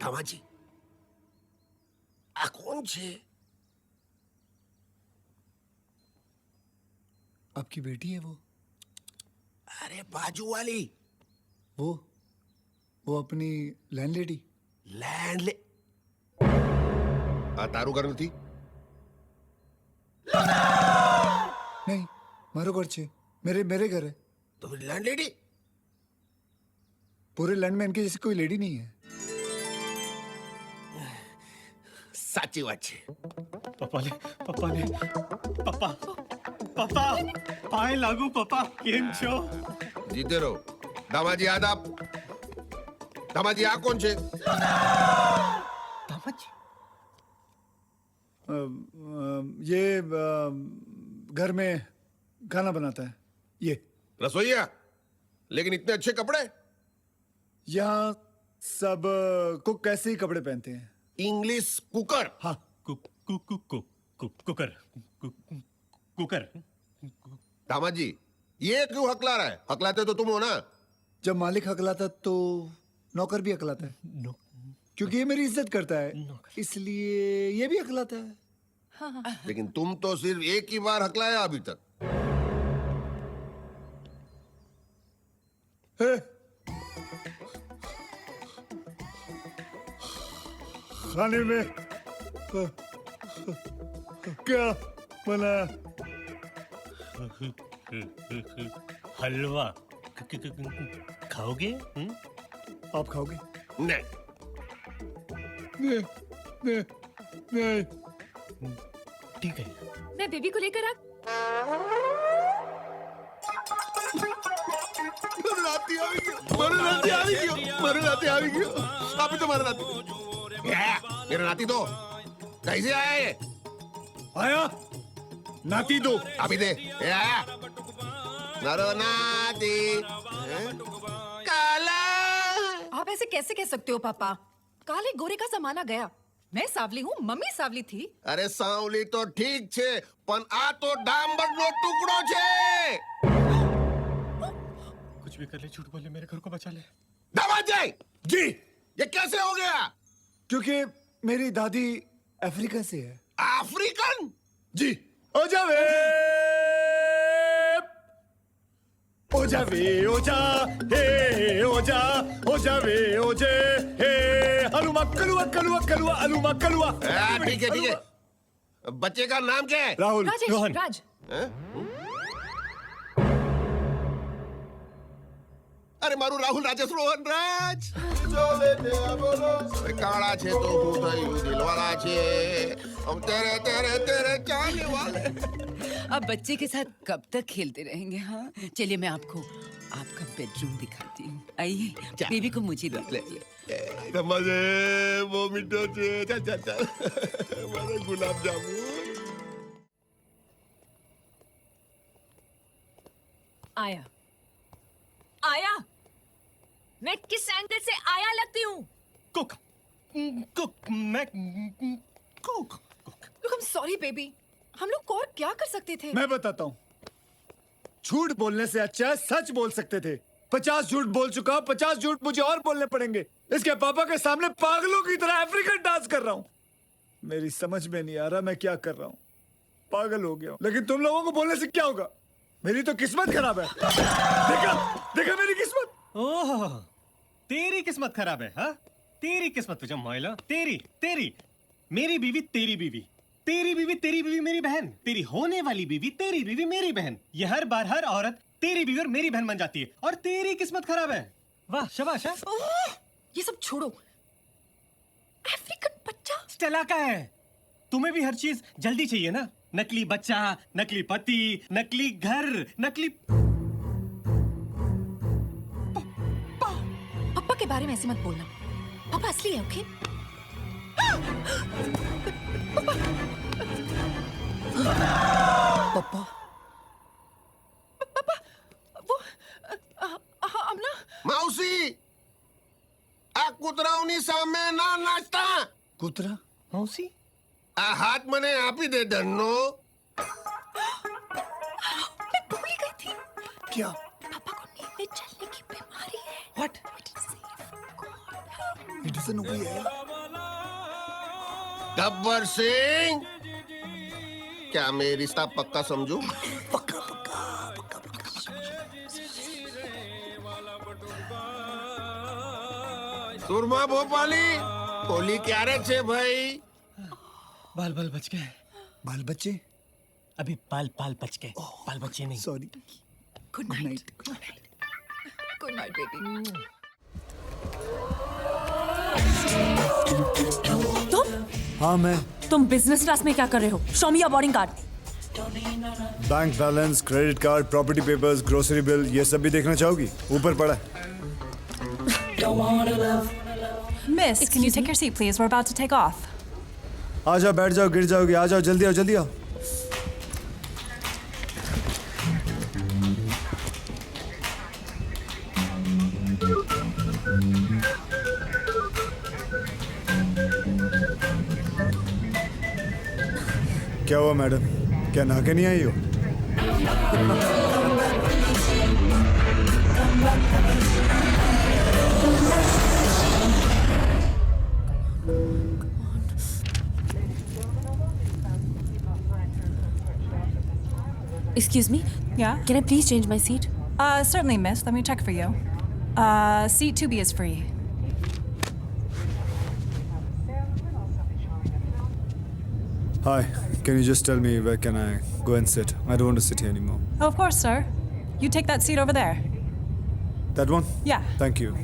દામાજી આ કોણ છે? आपकी बेटी है वो? અરે બાજુવાલી वो अपनी लैंडलेडी। લેન્ડ લે આ તારું ઘર નથી? नहीं, मारो घर छे, मेरे घर है। તો લેન્ડ લેડી पूरे लैंड में इनके जैसी कोई लेडी नहीं है। સાચી વાત છે। પપ્પા પાય લાગુ પપ્પા કેમ છો? જીતે રહો। દામાજી યાદ આપ। દામાજી આ કોણ છે? દામાજી ये घर में खाना बनाता है ये। रसोईया? लेकिन इतने अच्छे कपड़े? यहाँ सब कुक कैसे ही कपड़े पहनते हैं। English cooker? हाँ, कुकर। दामाजी ये क्यों हकला रहा है? हकलाते तो तुम हो ना। जब मालिक हकलाता तो नौकर भी हकलाता है। क्योंकि ये मेरी इज्जत करता है इसलिए ये भी हकलाता है। लेकिन तुम तो सिर्फ एक ही बार हकलाया अभी तक। खाने में क्या बना? हलवा खाओगे? आप खाओगे? नहीं। नहीं। ठीक है। मैं बेबी को लेकर आ। मेरा नाती दो। कैसे आया ये? आया नाती दो। अभी दे। ये आया नरो नाती काला। आप ऐसे कैसे कह सकते हो पापा? काले गोरे का जमाना गया। मैं सावली हूँ, मम्मी सावली थी। अरे सांवली तो ठीक छे पण आ तो डांबर नो टुकड़ो छे। कुछ भी कर ले, झूठ बोले, मेरे घर को बचा ले। दामाजी जी, ये कैसे हो गया? क्योंकि मेरी दादी अफ्रीका से है। अफ्रीकन? जी। ओ जावे ओ जावे ओ जा हे ओ जा ओ जावे ओ जे हे हलुमा कलुआ कलुआ कलुआ हलुमा कलुआ। ठीक है ठीक है। बच्चे का नाम क्या है? राहुल। राजेश, रोहन। राज। अरे मारू राहुल राजेश रोहन राज। काला छे तो હું થયું દિલવાળા છે हम तेरे तेरे तेरे चाहने वाले। अब बच्चे के साथ कब तक खेलते रहेंगे? हाँ, चलिए मैं आपको आपका बेडरूम दिखाती हूँ। आइए, बेबी को मुझे दीजिए। मजे वो मिठो छे। चल चल चल मारे गुलाब जामुन। आया आया। मैं किस एंगल से आया लगती हूँ? कुक मैं cook. Look, I'm sorry baby। हम लोग और क्या कर सकते थे? मैं बताता हूँ। झूठ बोलने से अच्छा है सच बोल सकते थे। 50 झूठ बोल चुका, 50 झूठ मुझे और बोलने पड़ेंगे। इसके पापा के सामने पागलों की तरह अफ्रीकन डांस कर रहा हूँ। मेरी समझ में नहीं आ रहा मैं क्या कर रहा हूँ। पागल हो गया हूँ। लेकिन तुम लोगों को बोलने से क्या होगा? मेरी तो किस्मत खराब है। देखा देखा मेरी किस्मत। ओह, तेरी किस्मत खराब है? हाँ, तेरी किस्मत तुझे मोइला। तेरी मेरी बीवी तेरी बीवी, तेरी बीवी तेरी बीवी मेरी बहन, तेरी होने वाली बीवी तेरी बीवी मेरी बहन। ये हर बार हर औरत तेरी बीवी और मेरी बहन बन जाती है और तेरी किस्मत खराब है। वाह शाबाश। ये सब छोड़ो। अफ्रीकन बच्चा स्टेला का है। तुम्हें भी हर चीज जल्दी चाहिए ना? नकली बच्चा, नकली पति, नकली घर, नकली पापा के बारे में ऐसे मत बोलना। पापा असली है, ओके? पापा पापा वो हम ना माउसी आ કૂતરાઓની સામે ના નાચતા। कुतरा मौसी આ હાથ મને આપી દે ધનનો। मैं भूल गई थी। क्या? पापा को नींद में चलने की बीमारी है। What? It is safe. God. He doesn't know who I am. Gabbar Singh, क्या मैं रिश्ता पक्का समझू? सुरमा भोपाली, होली क्या रे छे भाई? बाल बाल बच गए। बाल बच्चे? अभी बाल बाल बच गए, बाल बच्चे नहीं। Sorry. Good night. Good night baby. हाँ मैं तुम बिजनेस क्लास में क्या कर रहे हो? Show me your boarding card. Bank balance, credit card, property papers, grocery bill, ये सब भी देखना चाहोगी? ऊपर पड़ा है। Miss, can you take your seat, please? We're about to take off. आ जाओ, बैठ जाओ, गिर जाओगे। आ जाओ, जल्दी आओ, जल्दी आओ। क्या हुआ मैडम? क्या नहा के नहीं आई हो? Excuse me? Yeah? Can I please change my seat? Certainly, miss. Let me check for you. Seat 2B is free. Hi, can you just tell me where can I go and sit? I don't want to sit here anymore. Oh, of course, sir. You take that seat over there. That one? Yeah. Thank you.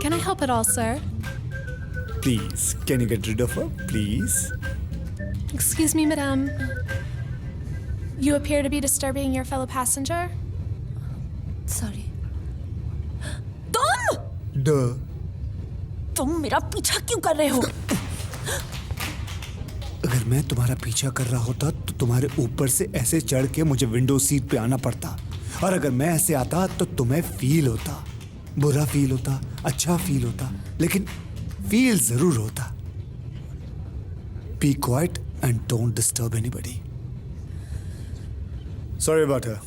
Can I help at all, sir? Please, can you get rid of her? Please? Excuse me, madame. You appear to be disturbing your fellow passenger. Sorry. तुम! Duh. तुम मेरा पीछा क्यों कर रहे हो? अगर मैं तुम्हारा पीछा कर रहा होता तो तुम्हारे ऊपर से ऐसे चढ़ के मुझे विंडो सीट पे आना पड़ता, और अगर मैं ऐसे आता तो तुम्हें फील होता, बुरा फील होता, अच्छा फील होता, लेकिन फील जरूर होता। Be quiet and don't disturb anybody. Sorry about her.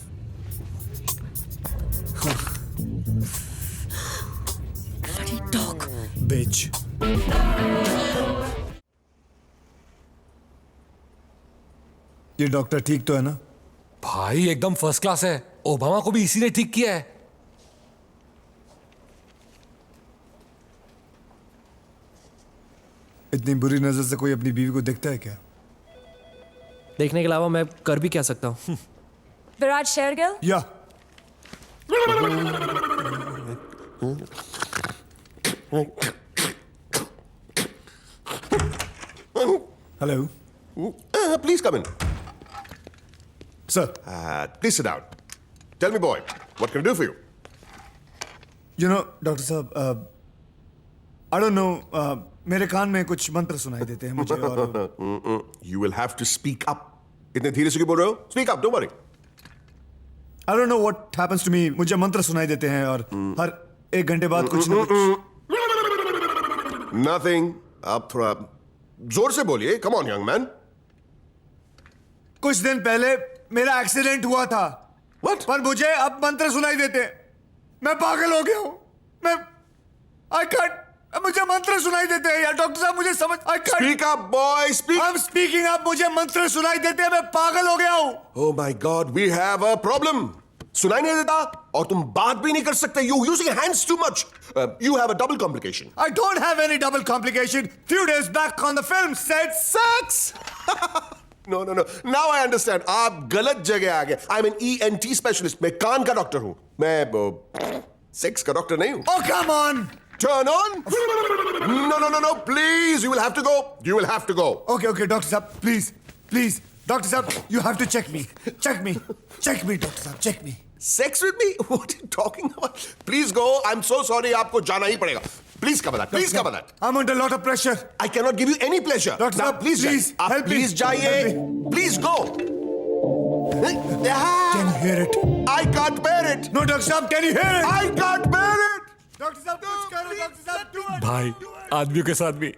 Bloody dog. Bitch. ये डॉक्टर ठीक तो है ना? भाई एकदम फर्स्ट क्लास है। ओबामा को भी इसी ने ठीक किया है। इतनी बुरी नजर से कोई अपनी बीवी को देखता है क्या? देखने के अलावा मैं कर भी क्या सकता हूँ? विराट शेरगिल? या hello Please come in. Sir, Please sit down. Tell me, boy, what can I do for you? You know doctor साहब, आई डोंट नो, मेरे कान में कुछ मंत्र सुनाई देते हैं मुझे और You will have to speak up. इतने धीरे से क्यों बोल रहे हो? Speak up, don't worry. I don't know what happens to me. मुझे मंत्र सुनाई देते हैं और हर 1 घंटे बाद कुछ ना कुछ। Nothing. आप थोड़ा जोर से बोलिए. Come on, young man. कुछ दिन पहले मेरा एक्सीडेंट हुआ था। What? पर मुझे अब मंत्र सुनाई देते हैं। मैं पागल हो गया हूं। मैं आई कांट, मुझे मंत्र सुनाई देते हैं यार। डॉक्टर साहब मुझे समझ, I can't. Speak up, boy. Speak. I am speaking up. मुझे मंत्र सुनाई देते हैं। मैं पागल हो गया हूं। Oh my God, we have a problem. सुनाई नहीं देता और तुम बात भी नहीं कर सकते. You using your hands too much. You have a double complication. I don't have any double complication. Few days back on the film said sex. No. Now I understand. आप गलत जगह आ गए. I'm an ENT specialist. मैं कान का doctor हूं. मैं sex का doctor नहीं हूं. Oh come on. Turn on. No. Please, you will have to go. You will have to go. Okay, doctor साहब, please, डॉक्टर साहब, you have to check me, doctor साहब, check me. Sex with me? What are you talking about? Please go. I'm so sorry. आपको जाना ही पड़ेगा. Please come on. Please come on. I'm under a lot of pressure. I cannot give you any pleasure. Doctor Now, साहब, please, आप help me. please जाइए. Help Please go. Can you hear it? I can't bear it. No, doctor साहब, can you hear it? I can't bear it. Doctor साहब, कुछ करो, doctor साहब, do it. भाई आदमियों के साथ भी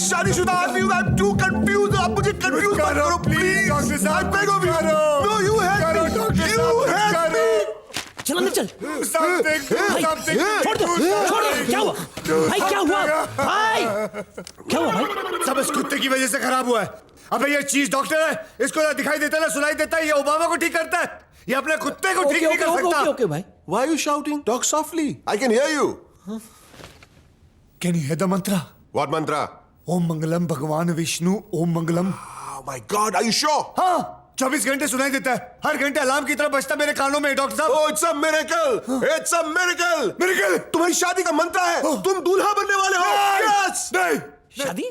शादीशुदा आदमी हूँ. I'm too confused. आप मुझे confuse मत करो, please. डॉक्टर साहब, I beg of you. No, you help me. You help me. चल अंदर चल। Something, छोड़ दो, छोड़ दो। क्या हुआ? भाई क्या हुआ? भाई क्या हुआ भाई? सब इस कुत्ते की वजह से खराब हुआ है। अबे ये चीज डॉक्टर है, इसको ना दिखाई देता ना सुनाई देता है, ये ओबामा को ठीक करता है, ये अपने कुत्ते को ठीक नहीं कर सकता। ओके भाई। Why are you shouting? Talk softly. I can hear you. Can you hear the mantra? What mantra? ओम मंगलम भगवान विष्णु, ओम मंगलम। Oh my God, are you sure? हाँ, 24 घंटे सुनाई देता है, हर घंटे अलार्म की तरह बजता मेरे कानों में, डॉक्टर साहब। Oh, it's a miracle. It's a miracle. Miracle? तुम्हारी शादी का मंत्र है. तुम दूल्हा बनने वाले हो. Yes. नहीं। शादी?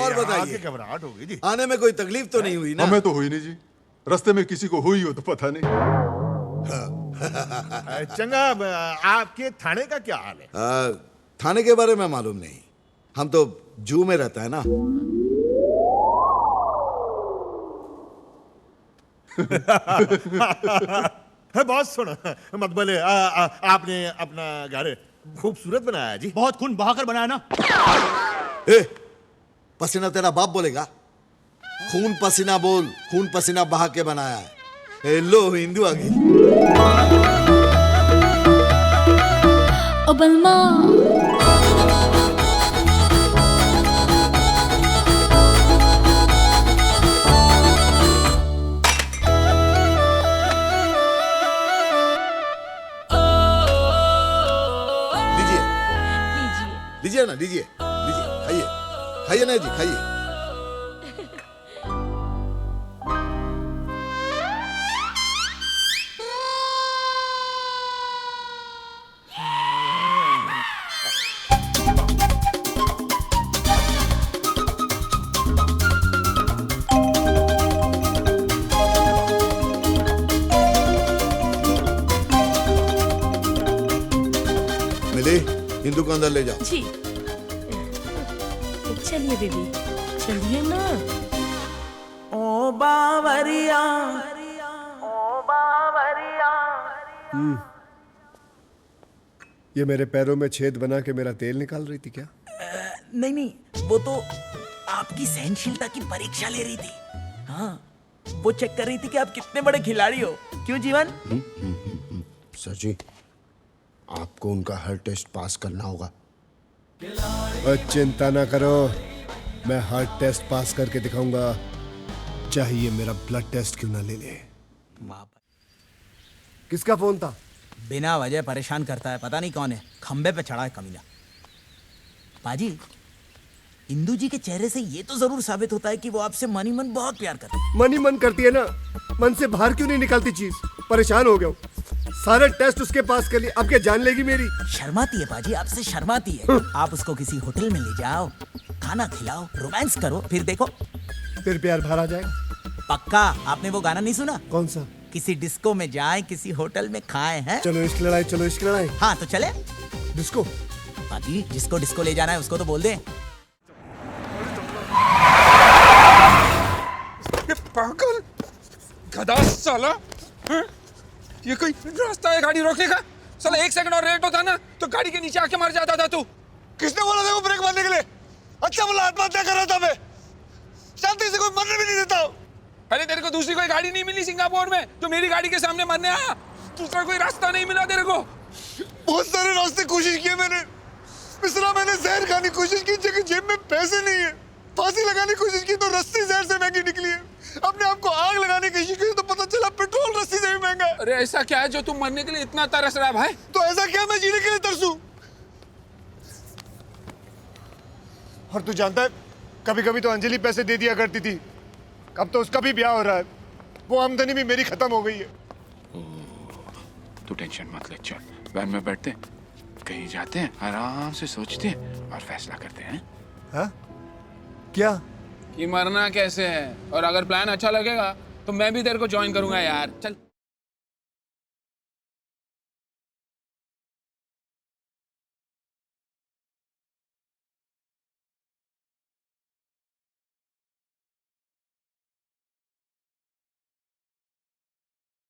और बताइए, घबराहट हो गई जी। आने में कोई तकलीफ तो नहीं हुई ना? हमें तो हुई नहीं जी, रास्ते में किसी को हुई हो तो पता नहीं। चंगा, आपके थाने का क्या हाल है? थाने के बारे में मालूम नहीं, हम तो जू में रहता है ना। बॉस सुनो, मत बोले, आपने अपना घर खूबसूरत बनाया जी। बहुत खून बहाकर बनाया ना। पसीना तेरा बाप बोलेगा? खून पसीना बोल, खून पसीना बहा के बनाया है। लो हिंदू आ गई। ओबामा लीजिए ना, लीजिए, खाइए, खाइए ना जी, खाइए। मिली, हिंदू को अंदर ले जाओ। जी, चलिए बेबी, चलिए ना। ओ बावरिया। ये मेरे पैरों में छेद बना के मेरा तेल निकाल रही थी क्या? नहीं, वो तो आपकी सहनशीलता की परीक्षा ले रही थी। हाँ, वो चेक कर रही थी कि आप कितने बड़े खिलाड़ी हो। क्यों जीवन? सर जी, आपको उनका हर टेस्ट पास करना होगा। चिंता ना करो, मैं हार्ट टेस्ट पास करके दिखाऊंगा, चाहिए मेरा ब्लड टेस्ट क्यों ना ले ले। किसका फोन था? बिना वजह परेशान करता है, पता नहीं कौन है, खंबे पे चढ़ा है कमीना। पाजी, इंदू जी के चेहरे से ये तो जरूर साबित होता है कि वो आपसे मन ही मन बहुत प्यार करते हैं। मन ही मन करती है ना, मन से बाहर क्यों नहीं निकलती चीज? परेशान हो गया हूँ, सारे टेस्ट उसके पास कर लिए, अब क्या जान लेगी मेरी? शर्माती है पाजी, आपसे शर्माती है। आप उसको किसी होटल में ले जाओ, खाना खिलाओ, रोमांस करो, फिर देखो फिर प्यार भरा जाएगा। पक्का। आपने वो गाना नहीं सुना? कौन सा? किसी डिस्को में जाए, किसी होटल में खाए हैं। चलो इश्क लड़ाई, चलो इश्क लड़ाई। हाँ तो चले। डिस्को? पाजी, जिसको डिस्को ले जाना है उसको तो बोल दे। पागल गधा साला, ये कोई रास्ता है गाड़ी रोकने का? साला 1 सेकंड और लेट होता ना तो गाड़ी के नीचे आके मर जाता था तू। किसने बोला था वो ब्रेक मारने के लिए? अच्छा बोला, आत्महत्या कर रहा था मैं, शांति से कोई मरने भी नहीं देता। पहले तेरे को दूसरी कोई गाड़ी नहीं मिली सिंगापुर में जो मेरी गाड़ी के सामने मरने आया? दूसरा कोई रास्ता नहीं मिला तेरे को? बहुत सारे रास्ते कोशिश किए मैंने, मिश्रा मैंने जहर खाने की कोशिश की, जबकि जेब में पैसे नहीं है। फांसी लगाने की कोशिश की तो रस्सी जहर से महंगी निकली है। अपने आप को आग लगाने की कोशिश की तो पता चला पेट्रोल रस्सी से भी महंगा है। अरे ऐसा क्या है जो तुम मरने के लिए इतना तरस रहा है भाई? तो ऐसा क्या मैं जीने के लिए तरसूं? और तू जानता है, कभी कभी तो अंजलि पैसे दे दिया करती थी, अब तो उसका भी ब्याह हो रहा है, वो आमदनी भी मेरी खत्म हो गई है। तू टेंशन मत ले, चल वैन में बैठते कहीं जाते हैं, आराम से सोचते हैं और फैसला करते हैं। हाँ? क्या? कि मरना कैसे है, और अगर प्लान अच्छा लगेगा तो मैं भी तेरे को ज्वाइन करूंगा यार। चल।